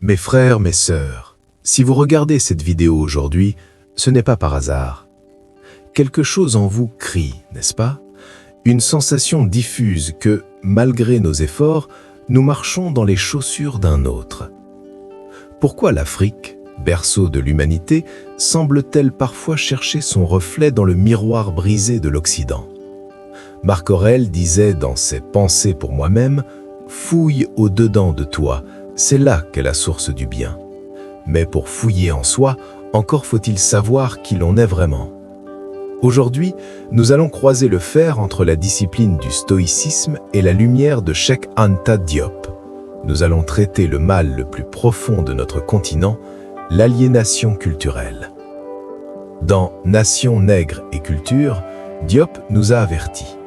Mes frères, mes sœurs, si vous regardez cette vidéo aujourd'hui, ce n'est pas par hasard. Quelque chose en vous crie, n'est-ce pas? Une sensation diffuse que, malgré nos efforts, nous marchons dans les chaussures d'un autre. Pourquoi l'Afrique, berceau de l'humanité, semble-t-elle parfois chercher son reflet dans le miroir brisé de l'Occident? Marc Aurèle disait dans ses Pensées pour moi-même « Fouille au-dedans de toi, c'est là qu'est la source du bien. » Mais pour fouiller en soi, encore faut-il savoir qui l'on est vraiment. Aujourd'hui, nous allons croiser le fer entre la discipline du stoïcisme et la lumière de Cheikh Anta Diop. Nous allons traiter le mal le plus profond de notre continent, l'aliénation culturelle. Dans Nation, nègres et culture, Diop nous a avertis.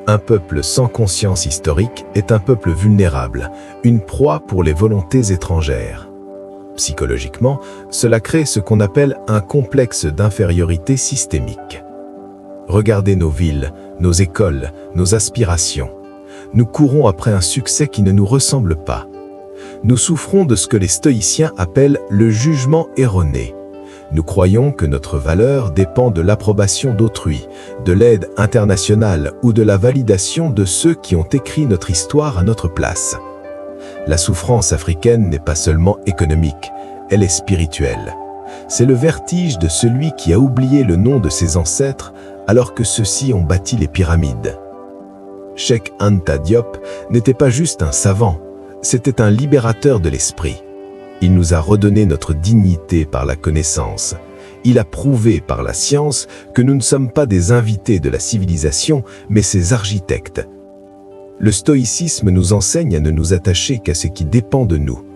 Un peuple sans conscience historique est un peuple vulnérable, une proie pour les volontés étrangères. Psychologiquement, cela crée ce qu'on appelle un complexe d'infériorité systémique. Regardez nos villes, nos écoles, nos aspirations. Nous courons après un succès qui ne nous ressemble pas. Nous souffrons de ce que les stoïciens appellent le jugement erroné. Nous croyons que notre valeur dépend de l'approbation d'autrui, de l'aide internationale ou de la validation de ceux qui ont écrit notre histoire à notre place. La souffrance africaine n'est pas seulement économique, elle est spirituelle. C'est le vertige de celui qui a oublié le nom de ses ancêtres alors que ceux-ci ont bâti les pyramides. Cheikh Anta Diop n'était pas juste un savant, c'était un libérateur de l'esprit. Il nous a redonné notre dignité par la connaissance. Il a prouvé par la science que nous ne sommes pas des invités de la civilisation, mais ses architectes. Le stoïcisme nous enseigne à ne nous attacher qu'à ce qui dépend de nous.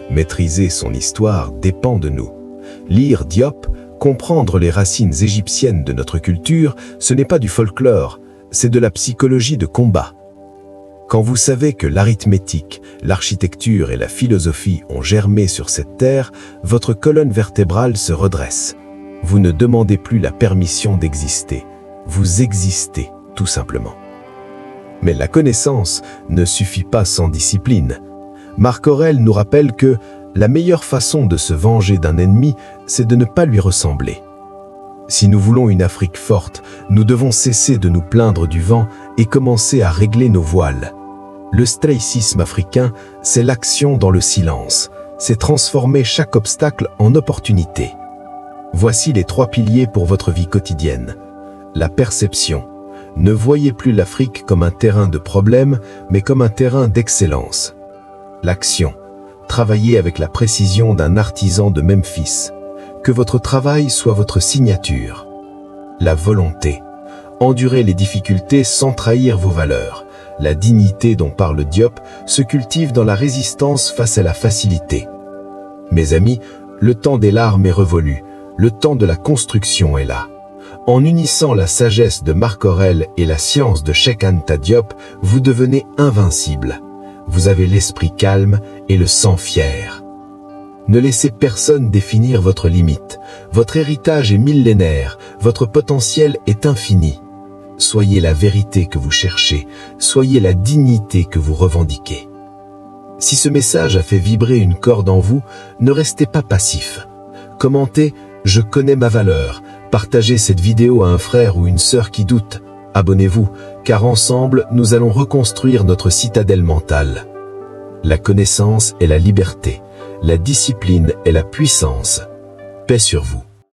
Maîtriser son histoire dépend de nous. Lire Diop, comprendre les racines égyptiennes de notre culture, ce n'est pas du folklore, c'est de la psychologie de combat. Quand vous savez que l'arithmétique, l'architecture et la philosophie ont germé sur cette terre, votre colonne vertébrale se redresse. Vous ne demandez plus la permission d'exister, vous existez tout simplement. Mais la connaissance ne suffit pas sans discipline. Marc Aurèle nous rappelle que la meilleure façon de se venger d'un ennemi, c'est de ne pas lui ressembler. Si nous voulons une Afrique forte, nous devons cesser de nous plaindre du vent et commencer à régler nos voiles. Le stoïcisme africain, c'est l'action dans le silence, c'est transformer chaque obstacle en opportunité. Voici les 3 piliers pour votre vie quotidienne. La perception. Ne voyez plus l'Afrique comme un terrain de problèmes, mais comme un terrain d'excellence. L'action. Travaillez avec la précision d'un artisan de Memphis. Que votre travail soit votre signature. La volonté. Endurez les difficultés sans trahir vos valeurs. La dignité dont parle Diop se cultive dans la résistance face à la facilité. Mes amis, le temps des larmes est révolu, le temps de la construction est là. En unissant la sagesse de Marc Aurèle et la science de Cheikh Anta Diop, vous devenez invincible. Vous avez l'esprit calme et le sang fier. Ne laissez personne définir votre limite. Votre héritage est millénaire, votre potentiel est infini. Soyez la vérité que vous cherchez, soyez la dignité que vous revendiquez. Si ce message a fait vibrer une corde en vous, ne restez pas passif. Commentez « Je connais ma valeur », partagez cette vidéo à un frère ou une sœur qui doute. Abonnez-vous, car ensemble, nous allons reconstruire notre citadelle mentale. La connaissance est la liberté. La discipline est la puissance. Paix sur vous.